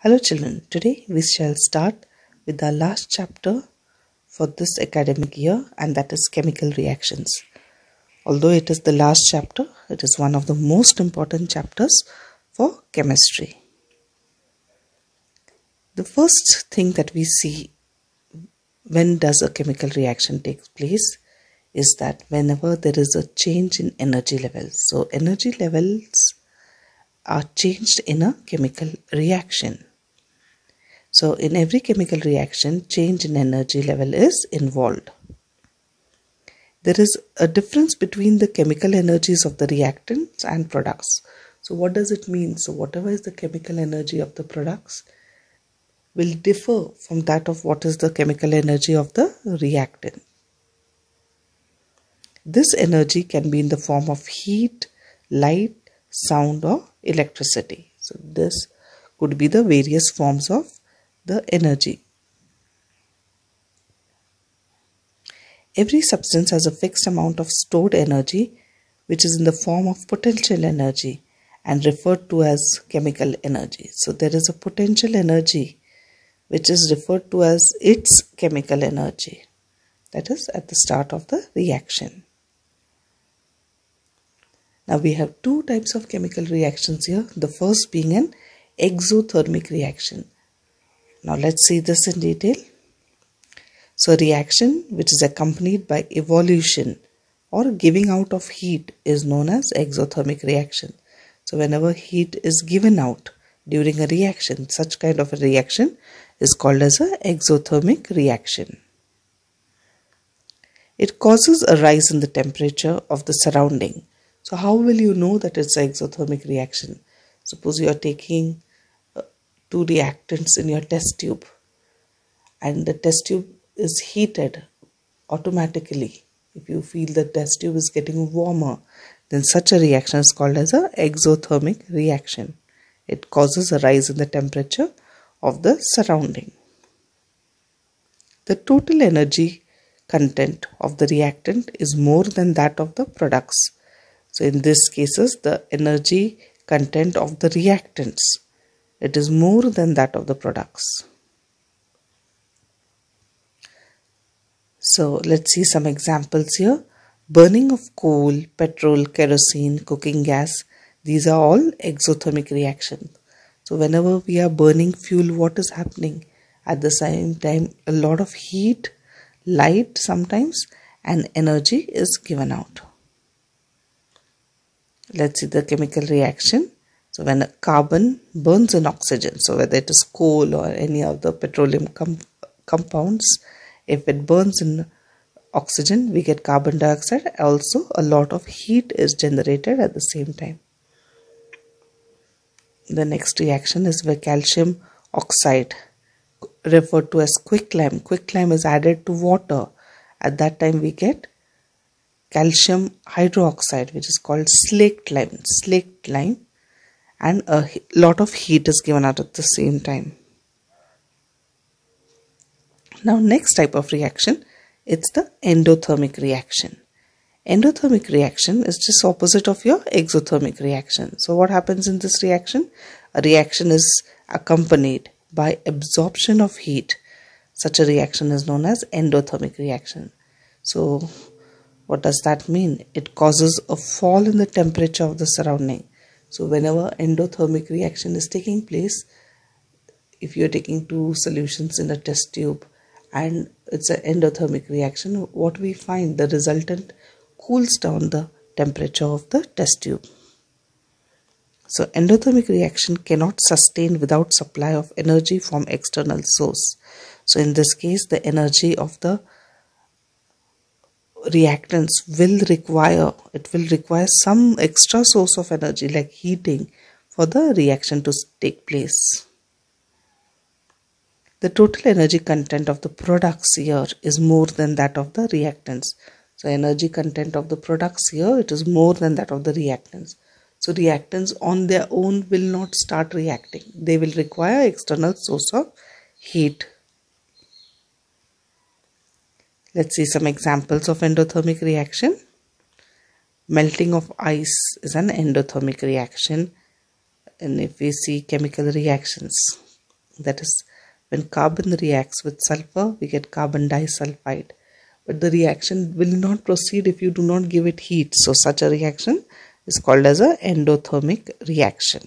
Hello children, today we shall start with the last chapter for this academic year, and that is chemical reactions. Although it is the last chapter, it is one of the most important chapters for chemistry. The first thing that we see when does a chemical reaction take place is that whenever there is a change in energy levels. So energy levels are changed in a chemical reaction. So in every chemical reaction, change in energy level is involved. There is a difference between the chemical energies of the reactants and products. So what does it mean? So whatever is the chemical energy of the products will differ from that of what is the chemical energy of the reactant. This energy can be in the form of heat, light, sound, or electricity. So this could be the various forms of the energy. Every substance has a fixed amount of stored energy which is in the form of potential energy and referred to as chemical energy. So there is a potential energy which is referred to as its chemical energy, that is at the start of the reaction. Now we have two types of chemical reactions here, the first being an exothermic reaction. Now let's see this in detail. So a reaction which is accompanied by evolution or giving out of heat is known as exothermic reaction. So whenever heat is given out during a reaction, such kind of a reaction is called as an exothermic reaction. It causes a rise in the temperature of the surrounding. So how will you know that it's an exothermic reaction? Suppose you are taking two reactants in your test tube and the test tube is heated automatically. If you feel the test tube is getting warmer, then such a reaction is called as an exothermic reaction. It causes a rise in the temperature of the surrounding. The total energy content of the reactant is more than that of the products. So in these cases, the energy content of the reactants, it is more than that of the products. So let's see some examples here. Burning of coal, petrol, kerosene, cooking gas, these are all exothermic reactions. So whenever we are burning fuel, what is happening? At the same time, a lot of heat, light sometimes, and energy is given out. Let's see the chemical reaction. So when a carbon burns in oxygen, so whether it is coal or any of the petroleum compounds, if it burns in oxygen, we get carbon dioxide. Also, a lot of heat is generated at the same time. The next reaction is where calcium oxide, referred to as quicklime. Quicklime is added to water. At that time, we get calcium hydroxide, which is called slaked lime, and a lot of heat is given out at the same time. Now next type of reaction, it's the endothermic reaction. Endothermic reaction is just opposite of your exothermic reaction. So what happens in this reaction? A reaction is accompanied by absorption of heat. Such a reaction is known as endothermic reaction. So what does that mean? It causes a fall in the temperature of the surrounding. So whenever endothermic reaction is taking place, if you're taking two solutions in a test tube and it's an endothermic reaction, what we find, the resultant cools down the temperature of the test tube. So endothermic reaction cannot sustain without supply of energy from external source. So in this case, the energy of the reactants will require some extra source of energy like heating for the reaction to take place. The total energy content of the products here is more than that of the reactants. So energy content of the products here, it is more than that of the reactants. So reactants on their own will not start reacting. They will require external source of heat. Let's see some examples of endothermic reaction. Melting of ice is an endothermic reaction. And if we see chemical reactions, That is, when carbon reacts with sulfur, we get carbon disulfide. But the reaction will not proceed if you do not give it heat. So such a reaction is called as an endothermic reaction.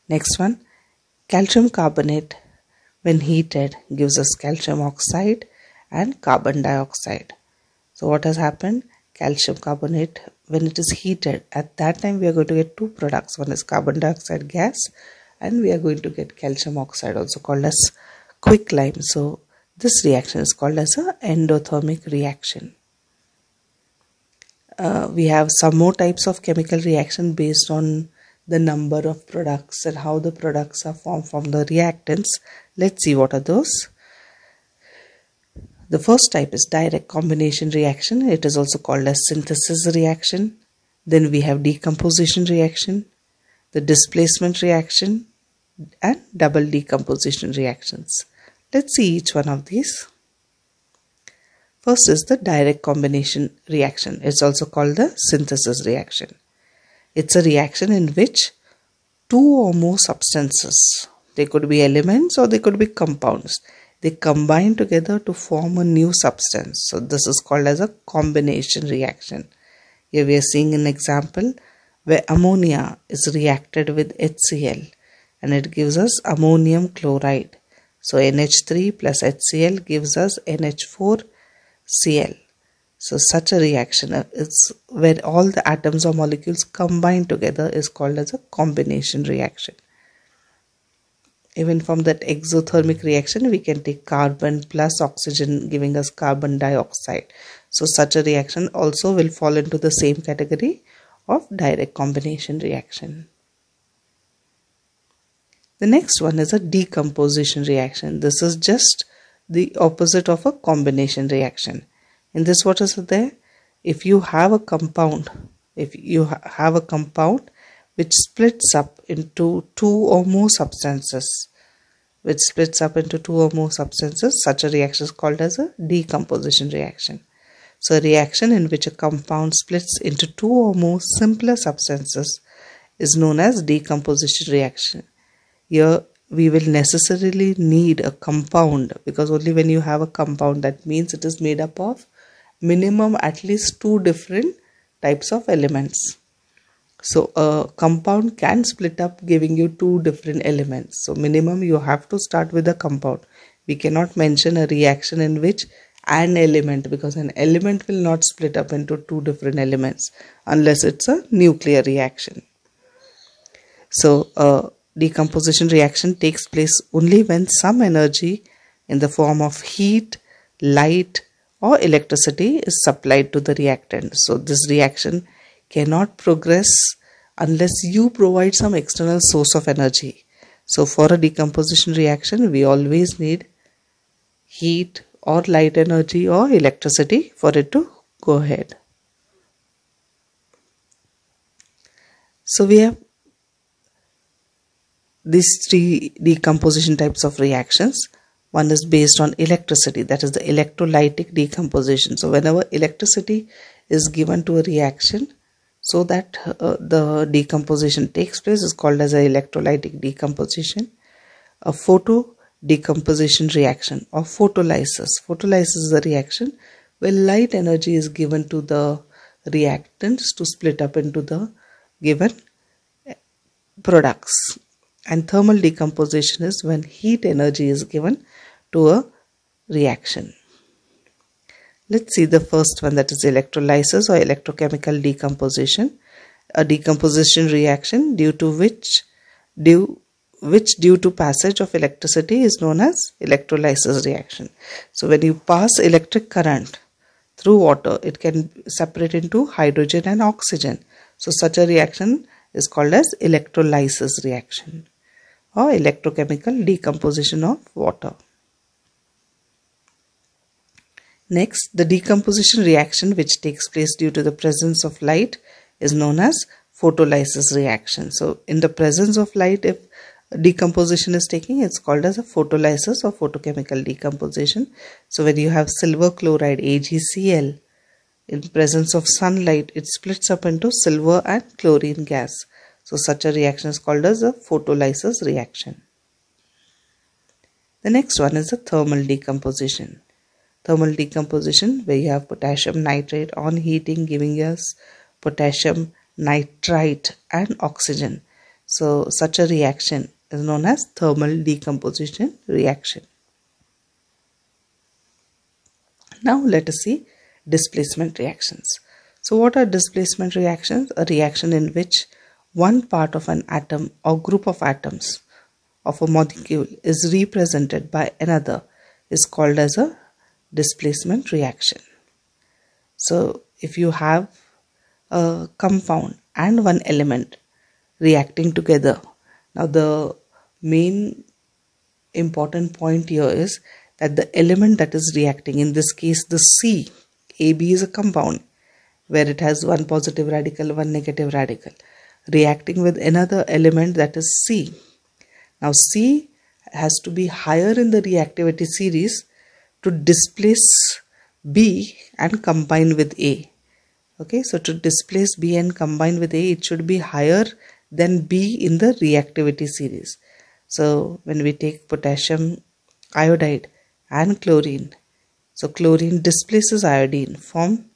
Next one, calcium carbonate when heated gives us calcium oxide and carbon dioxide. So what has happened? Calcium carbonate, when it is heated, at that time we are going to get two products. One is carbon dioxide gas, and we are going to get calcium oxide, also called as quicklime. So this reaction is called as an endothermic reaction. We have some more types of chemical reaction based on the number of products and how the products are formed from the reactants. Let's see what are those. The first type is direct combination reaction. It is also called as synthesis reaction. Then we have decomposition reaction, the displacement reaction, and double decomposition reactions. Let's see each one of these. First is the direct combination reaction. It's also called the synthesis reaction. It's a reaction in which two or more substances, they could be elements or they could be compounds, they combine together to form a new substance. So this is called as a combination reaction. Here we are seeing an example where ammonia is reacted with HCl and it gives us ammonium chloride. So NH3 plus HCl gives us NH4Cl. So such a reaction is where all the atoms or molecules combine together is called as a combination reaction. Even from that exothermic reaction, we can take carbon plus oxygen giving us carbon dioxide. So such a reaction also will fall into the same category of direct combination reaction. The next one is a decomposition reaction. This is just the opposite of a combination reaction. In this, what is there? If you have a compound, which splits up into two or more substances, such a reaction is called as a decomposition reaction. So a reaction in which a compound splits into two or more simpler substances is known as decomposition reaction. Here we will necessarily need a compound, because only when you have a compound, that means it is made up of minimum at least two different types of elements. So a compound can split up giving you two different elements. So minimum you have to start with a compound. We cannot mention a reaction in which an element, because an element will not split up into two different elements unless it's a nuclear reaction. So a decomposition reaction takes place only when some energy in the form of heat, light, or electricity is supplied to the reactant. So this reaction cannot progress unless you provide some external source of energy. So for a decomposition reaction, we always need heat or light energy or electricity for it to go ahead. So we have these three decomposition types of reactions. One is based on electricity, that is the electrolytic decomposition. So whenever electricity is given to a reaction so that the decomposition takes place, is called as an electrolytic decomposition. A photo decomposition reaction or photolysis. Photolysis is a reaction where light energy is given to the reactants to split up into the given products. And thermal decomposition is when heat energy is given to a reaction. Let's see the first one, that is electrolysis or electrochemical decomposition. A decomposition reaction due to passage of electricity is known as electrolysis reaction. So when you pass electric current through water, it can separate into hydrogen and oxygen. So such a reaction is called as electrolysis reaction or electrochemical decomposition of water. Next, the decomposition reaction which takes place due to the presence of light is known as photolysis reaction. So in the presence of light, if decomposition is taking, it's called as a photolysis or photochemical decomposition. So when you have silver chloride, AgCl, in presence of sunlight, it splits up into silver and chlorine gas. So such a reaction is called as a photolysis reaction. The next one is the thermal decomposition. Thermal decomposition, where you have potassium nitrate on heating giving us potassium nitrite and oxygen. So such a reaction is known as thermal decomposition reaction. Now let us see displacement reactions. So what are displacement reactions? A reaction in which one part of an atom or group of atoms of a molecule is represented by another is called as a displacement reaction. So if you have a compound and one element reacting together, now the main important point here is that the element that is reacting, in this case the C, AB is a compound where it has one positive radical, one negative radical, reacting with another element that is C. Now C has to be higher in the reactivity series to displace B and combine with A. Okay, so to displace B and combine with A, it should be higher than B in the reactivity series. So when we take potassium iodide and chlorine, so chlorine displaces iodine from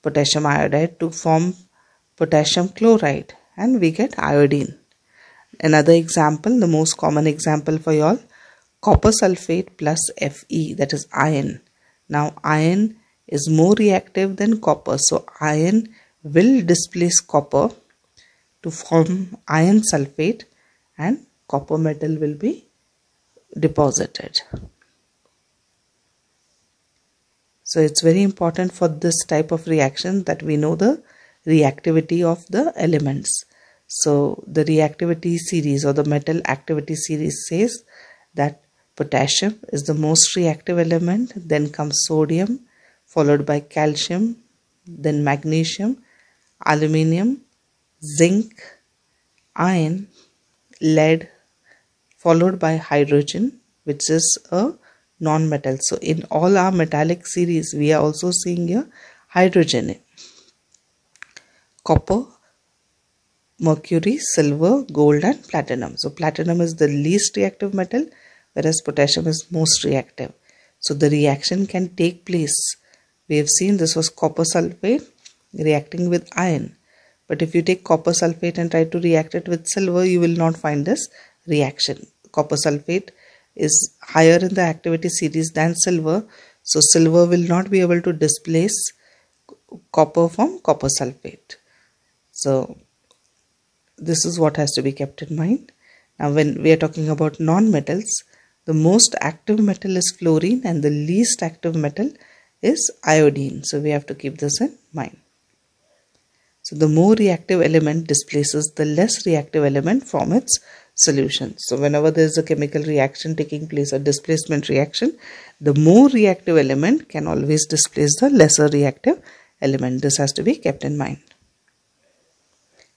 potassium iodide to form potassium chloride, and we get iodine. Another example, the most common example for you all, copper sulfate plus Fe, that is iron. Now iron is more reactive than copper, so iron will displace copper to form iron sulfate and copper metal will be deposited. So it's very important for this type of reaction that we know the reactivity of the elements. So the reactivity series or the metal activity series says that potassium is the most reactive element, then comes sodium, followed by calcium, then magnesium, aluminium, zinc, iron, lead, followed by hydrogen, which is a non-metal. So in all our metallic series, we are also seeing here hydrogen, copper, mercury, silver, gold and platinum. So platinum is the least reactive metal, whereas potassium is most reactive. So the reaction can take place. We have seen this was copper sulfate reacting with iron. But if you take copper sulfate and try to react it with silver, you will not find this reaction. Copper sulfate is higher in the activity series than silver. So silver will not be able to displace copper from copper sulfate. So this is what has to be kept in mind. Now when we are talking about non-metals, the most active metal is fluorine and the least active metal is iodine. So we have to keep this in mind. So the more reactive element displaces the less reactive element from its solution. So whenever there is a chemical reaction taking place, a displacement reaction, the more reactive element can always displace the lesser reactive element. This has to be kept in mind.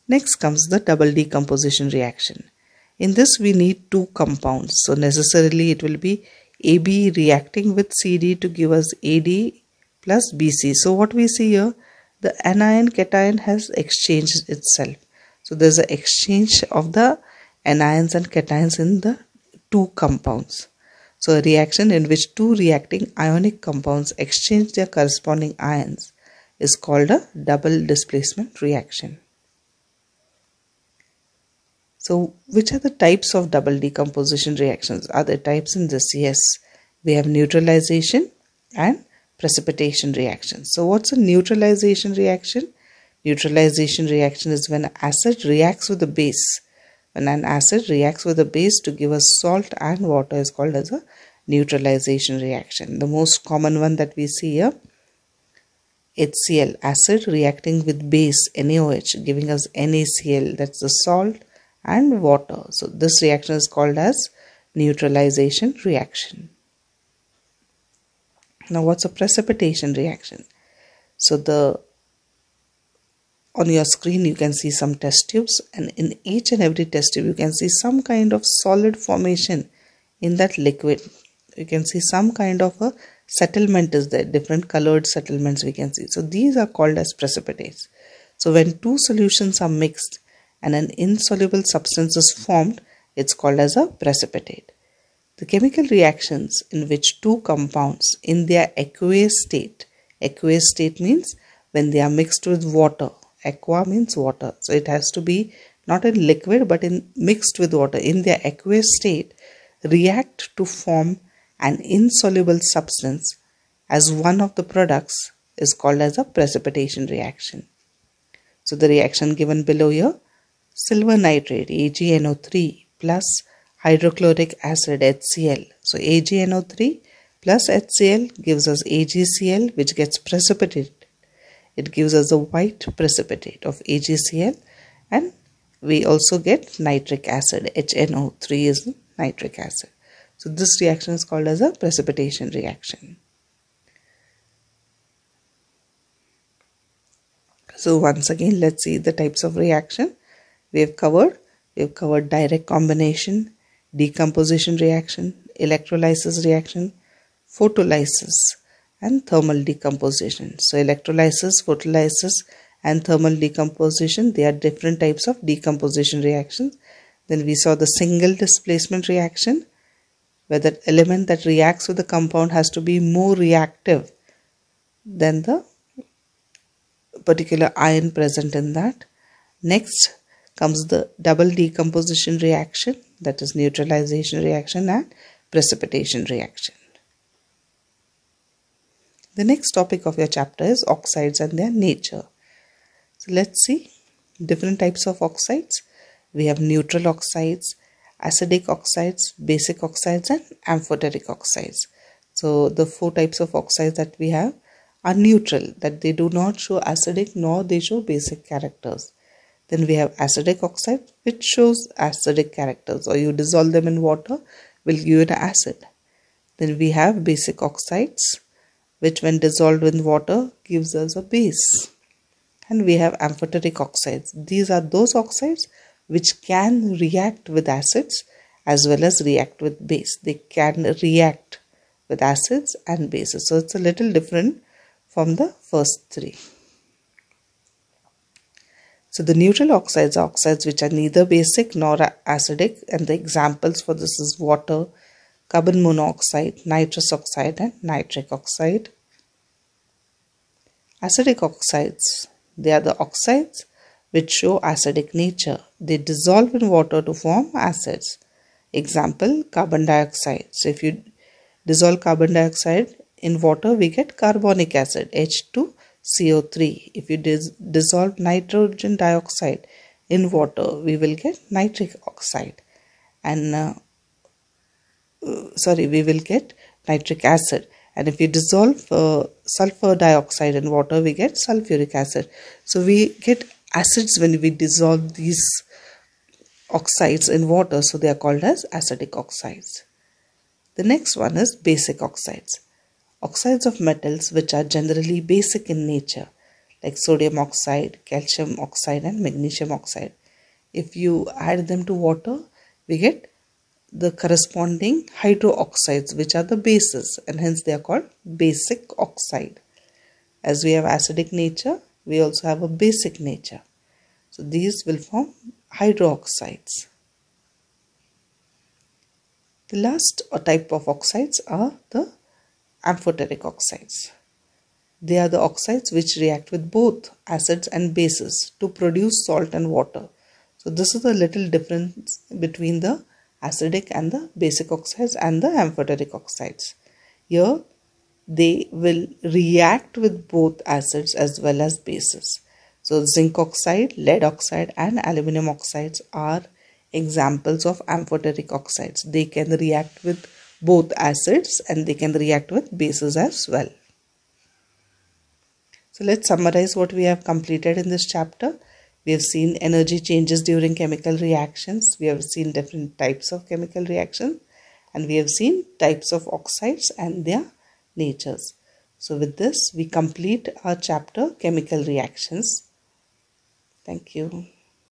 Next comes the double decomposition reaction. In this we need two compounds. So necessarily it will be AB reacting with CD to give us AD plus BC. So what we see here, the anion cation has exchanged itself. So there is an exchange of the anions and cations in the two compounds. So a reaction in which two reacting ionic compounds exchange their corresponding ions is called a double displacement reaction. So which are the types of double decomposition reactions? Are there types in this? Yes, we have neutralization and precipitation reactions. So what's a neutralization reaction? Neutralization reaction is when an acid reacts with a base. When an acid reacts with a base to give us salt and water is called as a neutralization reaction. The most common one that we see here, HCl, acid reacting with base NaOH giving us NaCl, that's the salt and water. So this reaction is called as neutralization reaction. Now what's a precipitation reaction? So on your screen you can see some test tubes, and in each and every test tube you can see some kind of solid formation in that liquid. You can see some kind of a settlement is there, different colored settlements we can see. So these are called as precipitates. So when two solutions are mixed and an insoluble substance is formed, it's called as a precipitate. The chemical reactions in which two compounds in their aqueous state means when they are mixed with water. Aqua means water, so it has to be not in liquid but in mixed with water. In their aqueous state, react to form an insoluble substance as one of the products is called as a precipitation reaction. So the reaction given below here, silver nitrate AgNO3 plus hydrochloric acid HCl. So AgNO3 plus HCl gives us AgCl, which gets precipitated. It gives us a white precipitate of AgCl, and we also get nitric acid. HNO3 is nitric acid. So this reaction is called as a precipitation reaction. So once again, let's see the types of reaction we have covered. We have covered direct combination, decomposition reaction, electrolysis reaction, photolysis, and thermal decomposition. So electrolysis, photolysis, and thermal decomposition, they are different types of decomposition reactions. Then we saw the single displacement reaction, where the element that reacts with the compound has to be more reactive than the particular ion present in that. Next comes the double decomposition reaction, that is neutralization reaction and precipitation reaction. The next topic of your chapter is oxides and their nature. So let's see different types of oxides. We have neutral oxides, acidic oxides, basic oxides, and amphoteric oxides. So the four types of oxides that we have are neutral, that they do not show acidic nor they show basic characters. Then we have acidic oxide, which shows acidic characters, or you dissolve them in water will give you an acid. Then we have basic oxides, which when dissolved in water gives us a base. And we have amphoteric oxides. These are those oxides which can react with acids as well as react with base. They can react with acids and bases. So it's a little different from the first three. So the neutral oxides are oxides which are neither basic nor acidic, and the examples for this is water, carbon monoxide, nitrous oxide, and nitric oxide. Acidic oxides, they are the oxides which show acidic nature. They dissolve in water to form acids. Example, carbon dioxide. So if you dissolve carbon dioxide in water, we get carbonic acid, H2CO3. If you dissolve nitrogen dioxide in water, we will get nitric oxide. And we will get nitric acid. And if you dissolve sulfur dioxide in water, we get sulfuric acid. So we get acids when we dissolve these oxides in water. So they are called as acidic oxides. The next one is basic oxides. Oxides of metals which are generally basic in nature, like sodium oxide, calcium oxide, and magnesium oxide. If you add them to water, we get the corresponding hydroxides, which are the bases, and hence they are called basic oxide. As we have acidic nature, we also have a basic nature. So these will form hydroxides. The last type of oxides are the amphoteric oxides. They are the oxides which react with both acids and bases to produce salt and water. So this is the little difference between the acidic and the basic oxides and the amphoteric oxides. Here they will react with both acids as well as bases. So zinc oxide, lead oxide, and aluminum oxides are examples of amphoteric oxides. They can react with both acids and they can react with bases as well. So let's summarize what we have completed in this chapter. We have seen energy changes during chemical reactions. We have seen different types of chemical reactions, and we have seen types of oxides and their natures. So with this, we complete our chapter chemical reactions. Thank you.